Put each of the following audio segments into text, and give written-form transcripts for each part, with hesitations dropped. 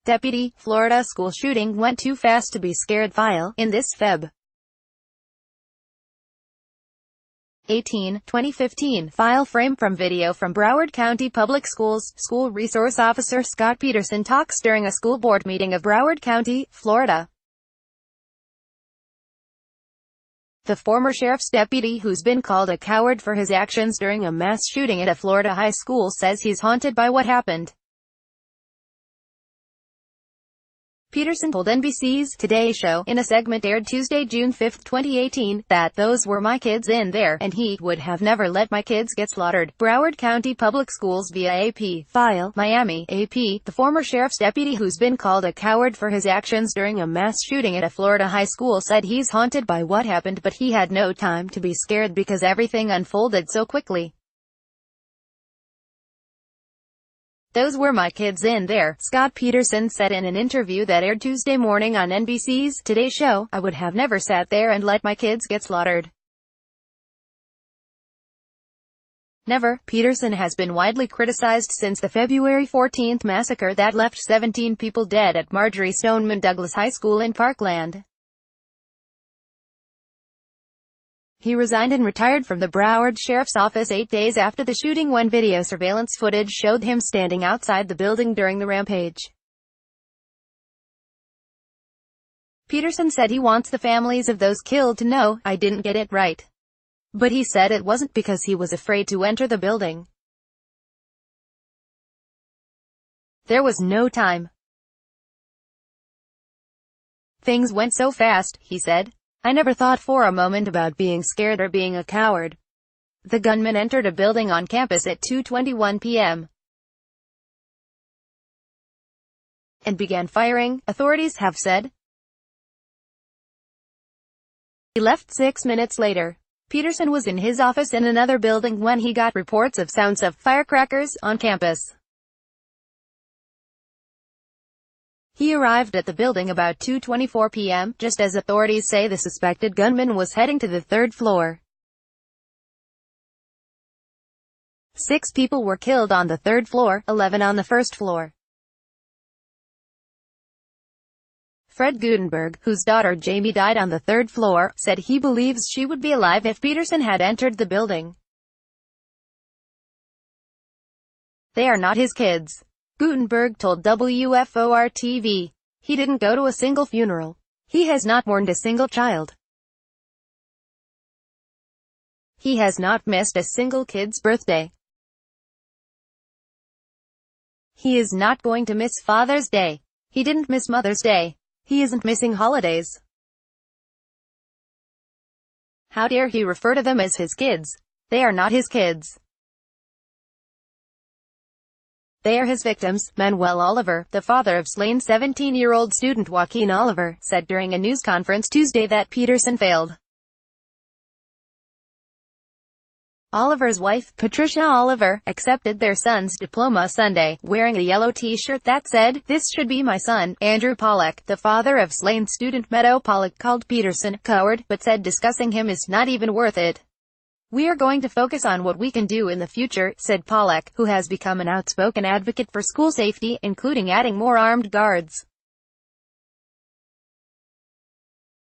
Deputy, Florida school shooting went too fast to be scared file, in this Feb. 18, 2015, file frame from video from Broward County Public Schools. School Resource Officer Scott Peterson talks during a school board meeting of Broward County, Florida. The former sheriff's deputy, who's been called a coward for his actions during a mass shooting at a Florida high school, says he's haunted by what happened. Peterson told NBC's Today Show, in a segment aired Tuesday, June 5, 2018, that those were my kids in there, and he would have never let my kids get slaughtered. Broward County Public Schools via AP. File, Miami. AP. The former sheriff's deputy, who's been called a coward for his actions during a mass shooting at a Florida high school, said he's haunted by what happened, but he had no time to be scared because everything unfolded so quickly. Those were my kids in there, Scott Peterson said in an interview that aired Tuesday morning on NBC's Today Show. I would have never sat there and let my kids get slaughtered. Never. Peterson has been widely criticized since the February 14 massacre that left 17 people dead at Marjory Stoneman Douglas High School in Parkland. He resigned and retired from the Broward Sheriff's Office 8 days after the shooting, when video surveillance footage showed him standing outside the building during the rampage. Peterson said he wants the families of those killed to know, I didn't get it right. But he said it wasn't because he was afraid to enter the building. There was no time. Things went so fast, he said. I never thought for a moment about being scared or being a coward. The gunman entered a building on campus at 2:21 p.m. and began firing, authorities have said. He left 6 minutes later. Peterson was in his office in another building when he got reports of sounds of firecrackers on campus. He arrived at the building about 2:24 p.m., just as authorities say the suspected gunman was heading to the third floor. 6 people were killed on the third floor, 11 on the first floor. Fred Gutenberg, whose daughter Jamie died on the third floor, said he believes she would be alive if Peterson had entered the building. They are not his kids, Gutenberg told WFOR-TV. He didn't go to a single funeral. He has not mourned a single child. He has not missed a single kid's birthday. He is not going to miss Father's Day. He didn't miss Mother's Day. He isn't missing holidays. How dare he refer to them as his kids? They are not his kids. They are his victims. Manuel Oliver, the father of slain 17-year-old student Joaquin Oliver, said during a news conference Tuesday that Peterson failed. Oliver's wife, Patricia Oliver, accepted their son's diploma Sunday, wearing a yellow t-shirt that said, "This should be my son." Andrew Pollack, the father of slain student Meadow Pollack, called Peterson a coward, but said discussing him is not even worth it. "We are going to focus on what we can do in the future," said Pollack, who has become an outspoken advocate for school safety, including adding more armed guards.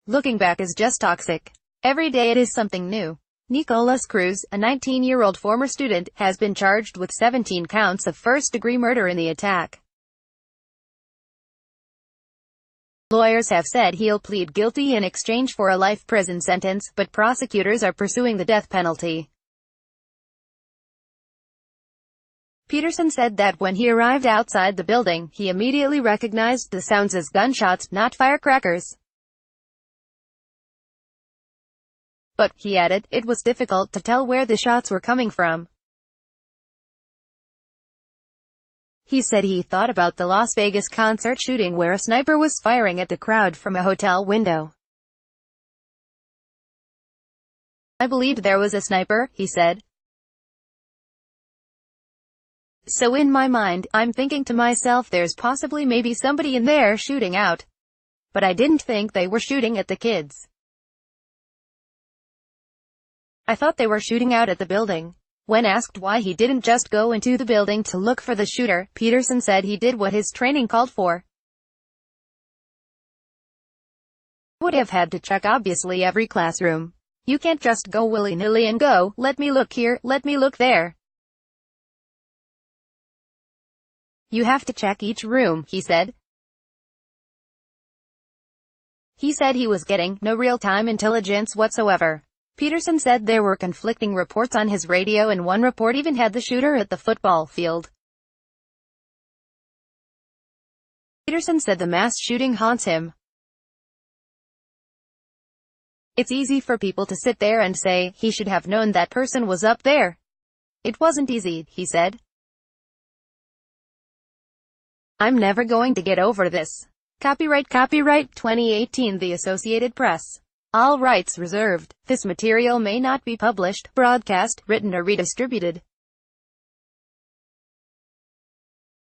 Looking back is just toxic. Every day it is something new. Nicolas Cruz, a 19-year-old former student, has been charged with 17 counts of first-degree murder in the attack. Lawyers have said he'll plead guilty in exchange for a life prison sentence, but prosecutors are pursuing the death penalty. Peterson said that when he arrived outside the building, he immediately recognized the sounds as gunshots, not firecrackers. But, he added, it was difficult to tell where the shots were coming from. He said he thought about the Las Vegas concert shooting where a sniper was firing at the crowd from a hotel window. "I believed there was a sniper," he said. "So in my mind, I'm thinking to myself there's possibly maybe somebody in there shooting out. But I didn't think they were shooting at the kids. I thought they were shooting out at the building." When asked why he didn't just go into the building to look for the shooter, Peterson said he did what his training called for. Would have had to check obviously every classroom. You can't just go willy-nilly and go, let me look here, let me look there. You have to check each room, he said. He said he was getting no real-time intelligence whatsoever. Peterson said there were conflicting reports on his radio, and one report even had the shooter at the football field. Peterson said the mass shooting haunts him. It's easy for people to sit there and say, he should have known that person was up there. It wasn't easy, he said. I'm never going to get over this. Copyright 2018 The Associated Press. All rights reserved. This material may not be published, broadcast, written or redistributed.